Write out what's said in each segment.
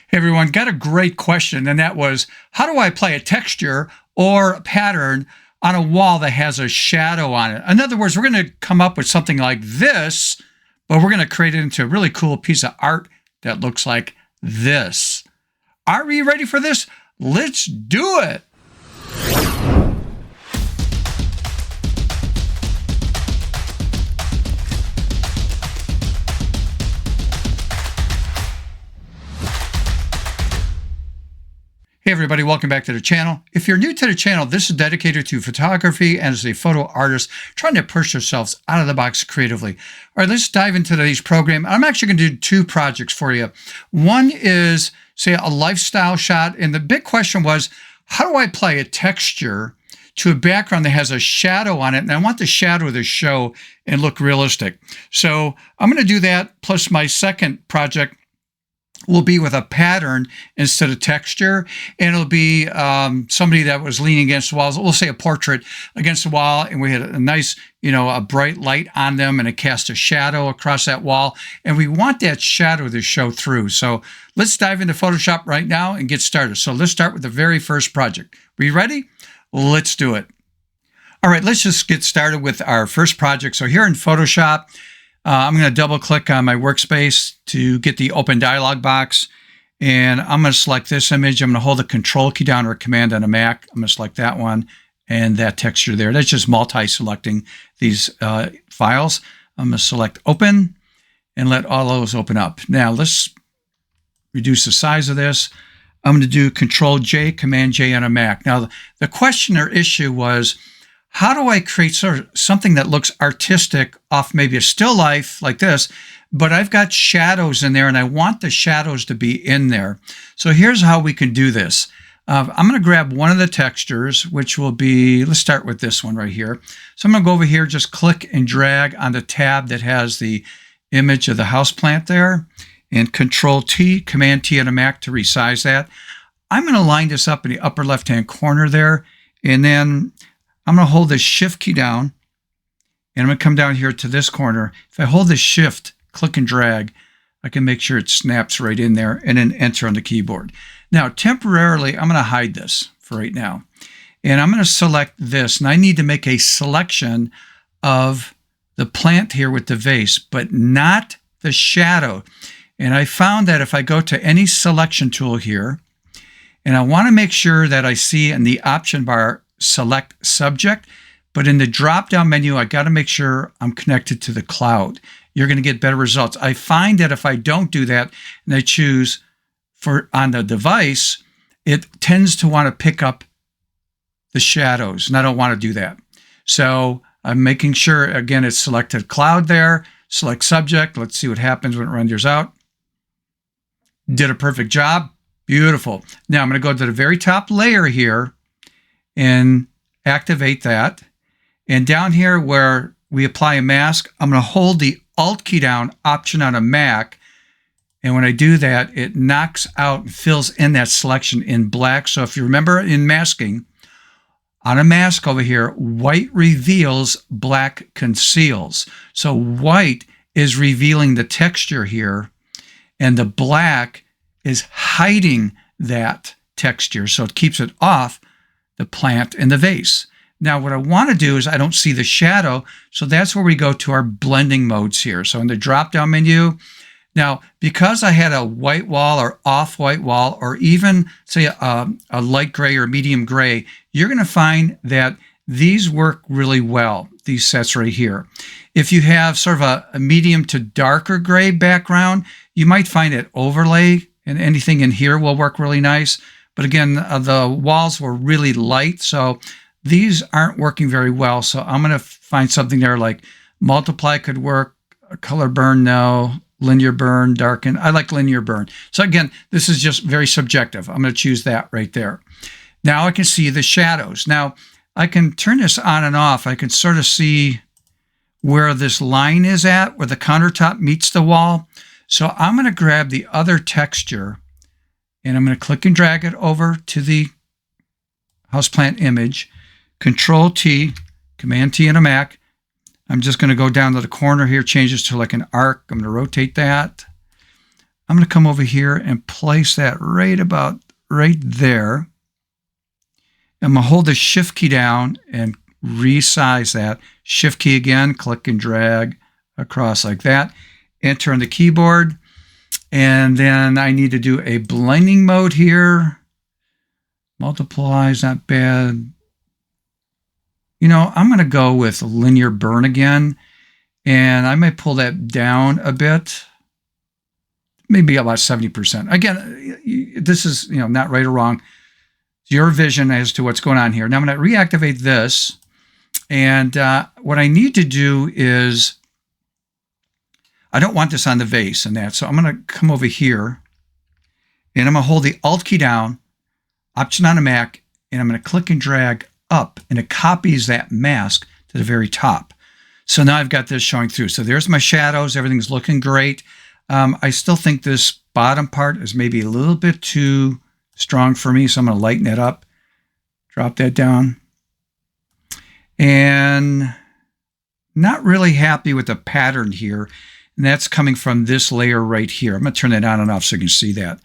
Hey everyone, got a great question, and that was, how do I apply a texture or a pattern on a wall that has a shadow on it? In other words, we're going to come up with something like this, but we're going to create it into a really cool piece of art that looks like this. Are we ready for this? Let's do it. Hey everybody, welcome back to the channel. If you're new to the channel, this is dedicated to photography and as a photo artist trying to push yourselves out of the box creatively. All right, let's dive into today's program. I'm actually going to do two projects for you. One is, say, a lifestyle shot, and the big question was, how do I apply a texture to a background that has a shadow on it, and I want the shadow to show and look realistic. So I'm going to do that, plus my second project will be with a pattern instead of texture, and it'll be somebody that was leaning against the walls. We'll say a portrait against the wall, and we had a nice, a bright light on them, and it cast a shadow across that wall, and we want that shadow to show through. So let's dive into Photoshop right now and get started. So let's start with the very first project. Are you ready? Let's do it. All right, let's just get started with our first project. So here in Photoshop, I'm going to double click on my workspace to get the open dialog box, and I'm going to select this image. I'm going to hold the control key down or command on a Mac. I'm going to select that one and that texture there. That's just multi-selecting these files. I'm going to select open and let all those open up. Now let's reduce the size of this. I'm going to do Control J, Command J on a Mac. Now the question or issue was, how do I create sort of something that looks artistic off maybe a still life like this, but I've got shadows in there and I want the shadows to be in there. So here's how we can do this. I'm going to grab one of the textures, which will be, let's start with this one right here. So I'm going to go over here, just click and drag on the tab that has the image of the houseplant there, and Control T, Command T on a Mac to resize that. I'm going to line this up in the upper left-hand corner there, and then I'm going to hold the Shift key down, and I'm going to come down here to this corner. If I hold the Shift, click and drag, I can make sure it snaps right in there, and then Enter on the keyboard. Now, temporarily, I'm going to hide this for right now, and I'm going to select this, and I need to make a selection of the plant here with the vase, but not the shadow. And I found that if I go to any selection tool here, and I want to make sure that I see in the option bar select subject, but in the drop-down menu, I got to make sure I'm connected to the cloud. You're going to get better results. I find that if I don't do that and I choose for on the device, it tends to want to pick up the shadows, and I don't want to do that. So I'm making sure, again, it's selected cloud there, select subject. Let's see what happens when it renders out. Did a perfect job. Beautiful. Now I'm going to go to the very top layer here and activate that. And down here where we apply a mask, I'm going to hold the Alt key down, Option on a Mac. And when I do that, it knocks out and fills in that selection in black. So if you remember in masking, on a mask over here, white reveals, black conceals. So white is revealing the texture here, and the black is hiding that texture. So it keeps it off the plant and the vase. Now what I want to do is I don't see the shadow, so that's where we go to our blending modes here. So in the drop-down menu, now because I had a white wall or off-white wall, or even say a light gray or medium gray, you're going to find that these work really well, these sets right here. If you have sort of a medium to darker gray background, you might find that overlay and anything in here will work really nice. But again, the walls were really light, so these aren't working very well. So I'm going to find something there like multiply could work, color burn, no, linear burn, darken. I like linear burn. So again, this is just very subjective. I'm going to choose that right there. Now I can see the shadows. Now I can turn this on and off. I can sort of see where this line is at, where the countertop meets the wall. So I'm going to grab the other texture, and I'm going to click and drag it over to the houseplant image, Control T, Command T on a Mac. I'm just going to go down to the corner here, change this to like an arc. I'm going to rotate that. I'm going to come over here and place that right about right there. I'm going to hold the Shift key down and resize that. Shift key again, click and drag across like that. Enter on the keyboard. And then I need to do a blending mode here. Multiply is not bad. You know, I'm going to go with linear burn again. And I might pull that down a bit. Maybe about 70%. Again, this is, you know, not right or wrong. It's your vision as to what's going on here. Now I'm going to reactivate this. And what I need to do is, I don't want this on the vase and that. So I'm going to come over here and I'm going to hold the Alt key down, Option on a Mac, and I'm going to click and drag up, and it copies that mask to the very top. So now I've got this showing through. So there's my shadows. Everything's looking great. I still think this bottom part is maybe a little bit too strong for me. So I'm going to lighten it up, drop that down. And not really happy with the pattern here. And that's coming from this layer right here. I'm going to turn that on and off so you can see that.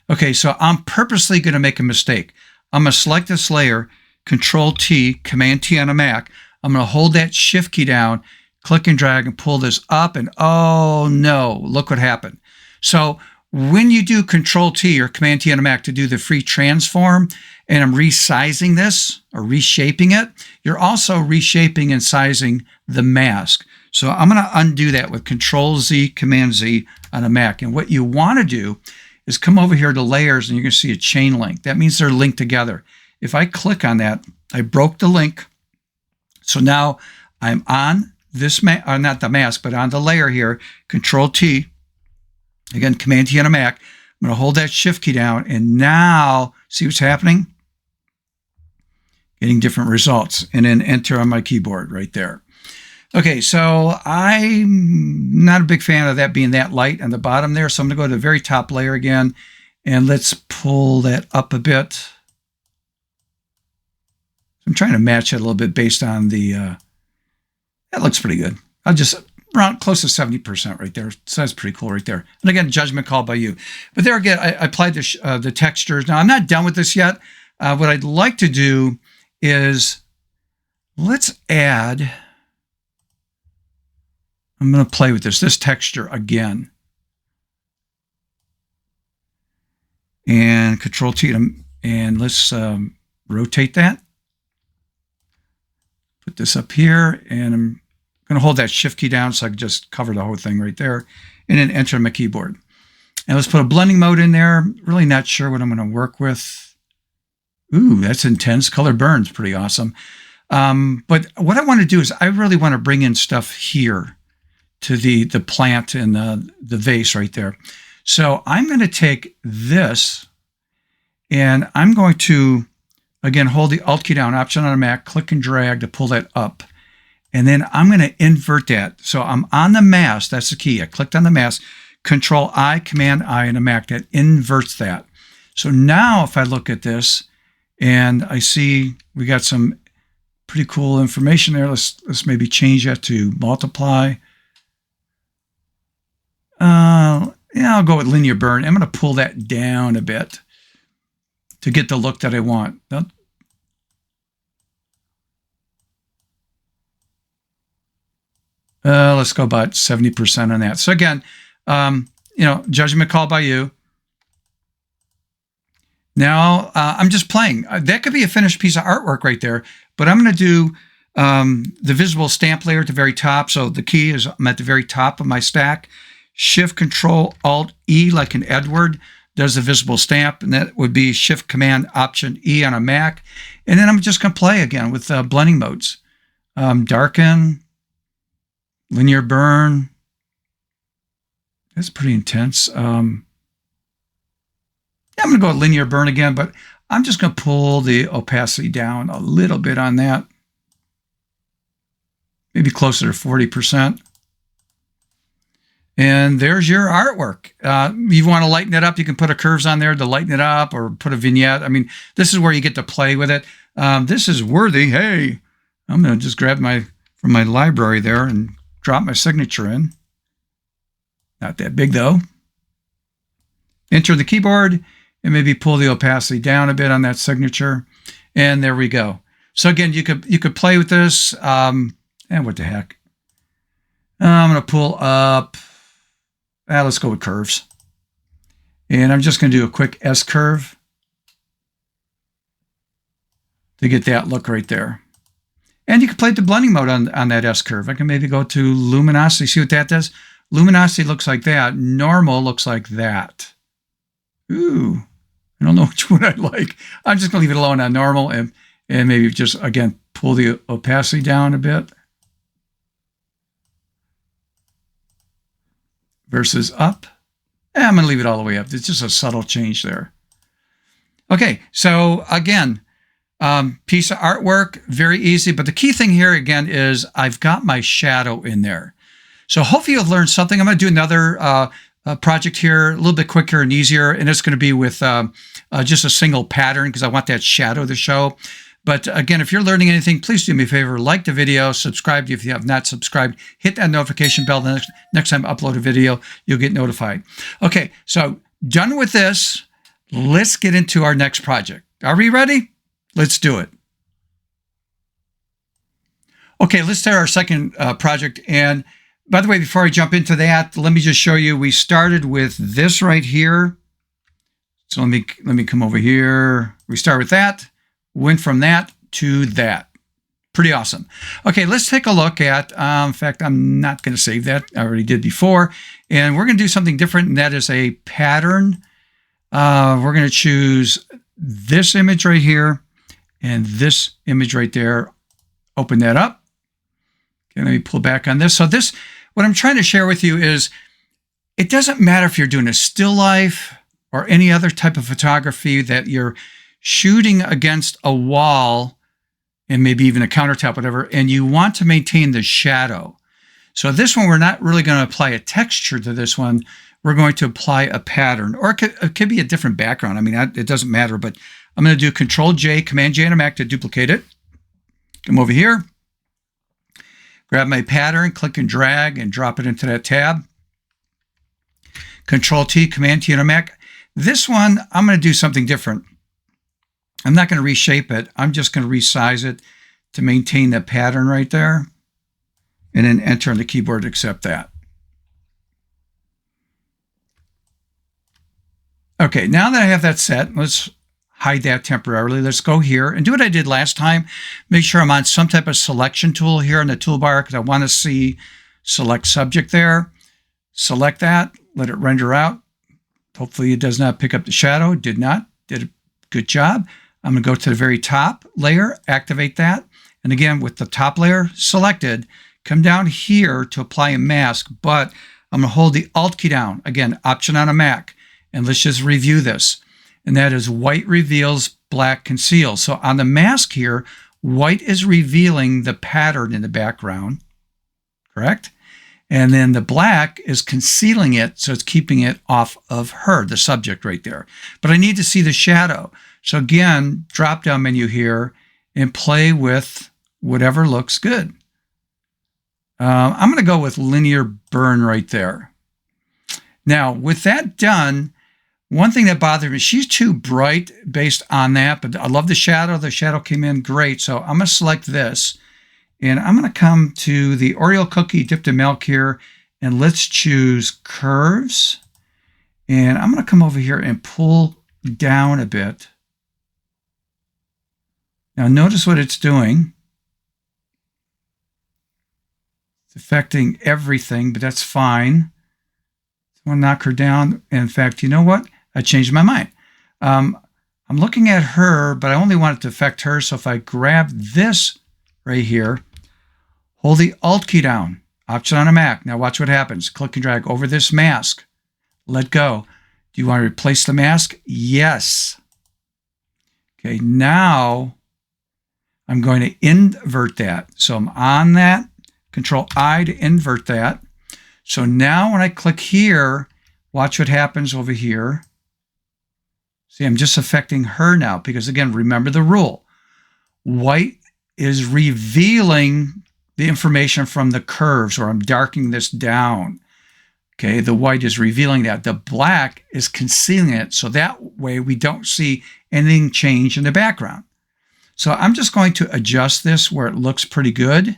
Okay, so I'm purposely going to make a mistake. I'm going to select this layer, Control-T, Command-T on a Mac. I'm going to hold that Shift key down, click and drag and pull this up, and oh no, look what happened. So when you do Control-T or Command-T on a Mac to do the free transform, and I'm resizing this or reshaping it, you're also reshaping and sizing the mask. So I'm going to undo that with Control-Z, Command-Z on a Mac. And what you want to do is come over here to layers and you're going to see a chain link. That means they're linked together. If I click on that, I broke the link. So now I'm on this, not the mask, but on the layer here, Control-T, again, Command-T on a Mac. I'm going to hold that Shift key down and now see what's happening? Getting different results, and then enter on my keyboard right there. Okay, so I'm not a big fan of that being that light on the bottom there, so I'm going to go to the very top layer again, and let's pull that up a bit. I'm trying to match it a little bit based on the, that looks pretty good. I'll just around close to 70% right there. So that's pretty cool right there. And again, judgment call by you. But there again, I applied the textures. Now, I'm not done with this yet. What I'd like to do is let's add, I'm going to play with this texture again. And Control-T, and let's rotate that. Put this up here, and I'm going to hold that Shift key down so I can just cover the whole thing right there, and then enter my keyboard. And let's put a blending mode in there. Really not sure what I'm going to work with. Ooh, that's intense. Color burns, pretty awesome. But what I want to do is I really want to bring in stuff here to the plant and the vase right there. So I'm going to take this and I'm going to, again, hold the Alt key down, Option on a Mac, click and drag to pull that up. And then I'm going to invert that. So I'm on the mask. That's the key. I clicked on the mask. Control-I, Command-I on a Mac. That inverts that. So now if I look at this and I see we got some pretty cool information there. Let's maybe change that to multiply. Yeah, I'll go with linear burn. I'm going to pull that down a bit to get the look that I want. Let's go about 70% on that. So again, you know, judgment call by you. Now I'm just playing. That could be a finished piece of artwork right there, but I'm going to do the visible stamp layer at the very top. So the key is I'm at the very top of my stack. Shift Control Alt E like an Edward does the visible stamp, and that would be Shift Command Option E on a Mac. And then I'm just going to play again with blending modes. Darken, linear burn. That's pretty intense. Yeah, I'm going to go with linear burn again, but I'm just going to pull the opacity down a little bit on that. Maybe closer to 40%. And there's your artwork. You want to lighten it up, you can put a curves on there to lighten it up or put a vignette. I mean, this is where you get to play with it. This is worthy. Hey, I'm going to just grab from my library there and drop my signature in. Not that big though. enter the keyboard, and maybe pull the opacity down a bit on that signature. And there we go. So again, you could play with this. And what the heck? I'm going to pull up. Let's go with curves. And I'm just going to do a quick S curve to get that look right there. And you can play the blending mode on that S curve. I can maybe go to luminosity. See what that does? Luminosity looks like that. Normal looks like that. Ooh, I don't know which one I like. I'm just going to leave it alone on normal and maybe just, again, pull the opacity down a bit. Versus up. And I'm going to leave it all the way up. It's just a subtle change there. Okay, so again, piece of artwork, very easy. But the key thing here, again, is I've got my shadow in there. So hopefully you've learned something. I'm going to do another project here, a little bit quicker and easier. And it's going to be with just a single pattern because I want that shadow to show. But again, if you're learning anything, please do me a favor, like the video, subscribe if you have not subscribed, hit that notification bell. The next time I upload a video, you'll get notified. Okay, so done with this. Let's get into our next project. Are we ready? Let's do it. Okay, let's start our second project. And by the way, before I jump into that, let me just show you, we started with this right here. So let me come over here. We start with that. Went from that to that. Pretty awesome. Okay, let's take a look at, in fact, I'm not going to save that. I already did before. And we're going to do something different, and that is a pattern. We're going to choose this image right here and this image right there. Open that up. Okay, let me pull back on this. So this, what I'm trying to share with you is, it doesn't matter if you're doing a still life or any other type of photography that you're shooting against a wall and maybe even a countertop, whatever, and you want to maintain the shadow. So this one, we're not really going to apply a texture to this one. We're going to apply a pattern, or it could be a different background. I mean, it doesn't matter, but I'm going to do Control-J, Command-J on a Mac to duplicate it. Come over here, grab my pattern, click and drag, and drop it into that tab. Control-T, Command-T on a Mac. This one, I'm going to do something different. I'm not going to reshape it. I'm just going to resize it to maintain the pattern right there. And then enter on the keyboard to accept that. Okay, now that I have that set, let's hide that temporarily. Let's go here and do what I did last time. Make sure I'm on some type of selection tool here in the toolbar because I want to see select subject there. Select that, let it render out. Hopefully it does not pick up the shadow. It did not. Did a good job. I'm going to go to the very top layer, activate that. And again, with the top layer selected, come down here to apply a mask, but I'm going to hold the Alt key down. Again, Option on a Mac. And let's just review this. And that is white reveals, black conceals. So on the mask here, white is revealing the pattern in the background, correct? And then the black is concealing it, so it's keeping it off of her, the subject right there. But I need to see the shadow. So again, drop down menu here and play with whatever looks good. I'm going to go with linear burn right there. Now, with that done, one thing that bothered me, she's too bright based on that, but I love the shadow. The shadow came in great. So I'm going to select this, and I'm going to come to the Oreo cookie dipped in milk here, and let's choose curves. And I'm going to come over here and pull down a bit. Now notice what it's doing. It's affecting everything, but that's fine. I want to knock her down. In fact, you know what? I changed my mind. I'm looking at her, but I only want it to affect her. So if I grab this right here, hold the Alt key down, Option on a Mac. Now watch what happens. Click and drag over this mask. Let go. Do you want to replace the mask? Yes. Okay, now I'm going to invert that. So I'm on that, Control-I to invert that. So now when I click here, watch what happens over here. See, I'm just affecting her now because, again, remember the rule. White is revealing the information from the curves, or I'm darkening this down. Okay, the white is revealing that. The black is concealing it, so that way we don't see anything change in the background. So I'm just going to adjust this where it looks pretty good.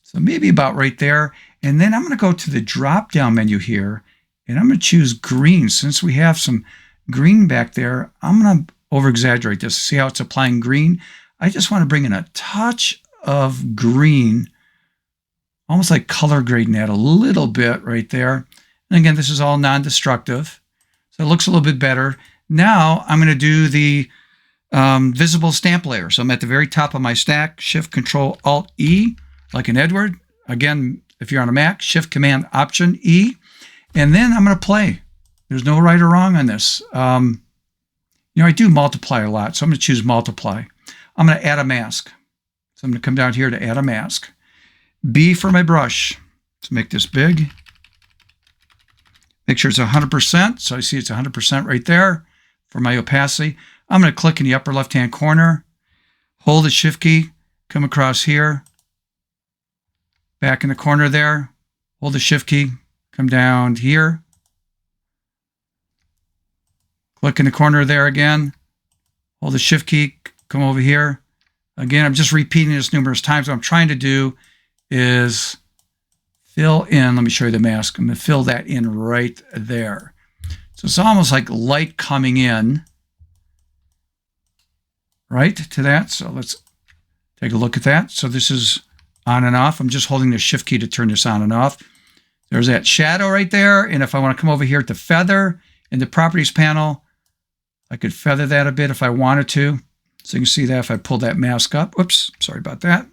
So maybe about right there. And then I'm going to go to the drop-down menu here, and I'm going to choose green. Since we have some green back there, I'm going to over-exaggerate this. See how it's applying green? I just want to bring in a touch of green, almost like color grading that a little bit right there. And again, this is all non-destructive, so it looks a little bit better. Now I'm going to do the visible stamp layer. So I'm at the very top of my stack, Shift Control Alt E, like an Edward. Again, if you're on a Mac, Shift Command Option E, and then I'm going to play. There's no right or wrong on this. I do multiply a lot, so I'm going to choose multiply. I'm going to add a mask. So I'm going to come down here to add a mask. B for my brush to make this big. Make sure it's 100%. So I see it's 100% right there for my opacity. I'm going to click in the upper left-hand corner, hold the Shift key, come across here, back in the corner there, hold the Shift key, come down here, click in the corner there again, hold the Shift key, come over here. Again, I'm just repeating this numerous times. What I'm trying to do is fill in, let me show you the mask. I'm going to fill that in right there. So it's almost like light coming in right to that. So let's take a look at that. So this is on and off. I'm just holding the Shift key to turn this on and off. There's that shadow right there. And if I want to come over here to feather in the properties panel, I could feather that a bit if I wanted to. So you can see that if I pull that mask up. Oops, sorry about that.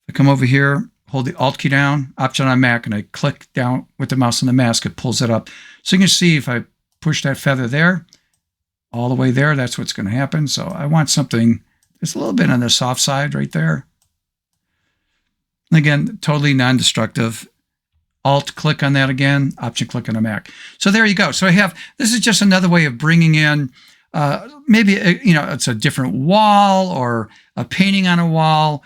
I come over here, hold the Alt key down, Option on Mac, and I click down with the mouse on the mask, it pulls it up. So you can see if I push that feather there, all the way there, that's what's going to happen. So I want something that's a little bit on the soft side right there. And again, totally non-destructive. Alt click on that again, Option click on the Mac. So there you go. So this is just another way of bringing in maybe, it's a different wall or a painting on a wall,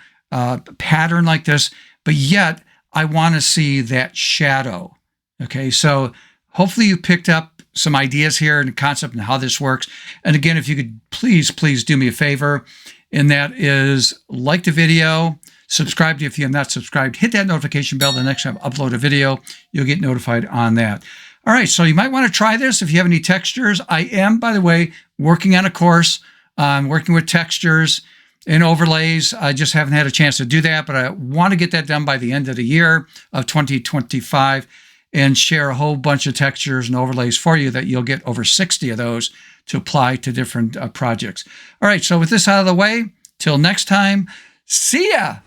pattern like this, but yet I want to see that shadow. Okay, so hopefully you picked up some ideas here and the concept and how this works. And again, if you could please do me a favor, and that is like the video, subscribe if you have not subscribed, hit that notification bell. The next time I upload a video, you'll get notified on that. All right, so you might want to try this if you have any textures. I am, by the way, working on a course on working with textures and overlays. I just haven't had a chance to do that, but I want to get that done by the end of the year of 2025 and share a whole bunch of textures and overlays for you that you'll get over 60 of those to apply to different projects. All right, so with this out of the way, till next time, see ya.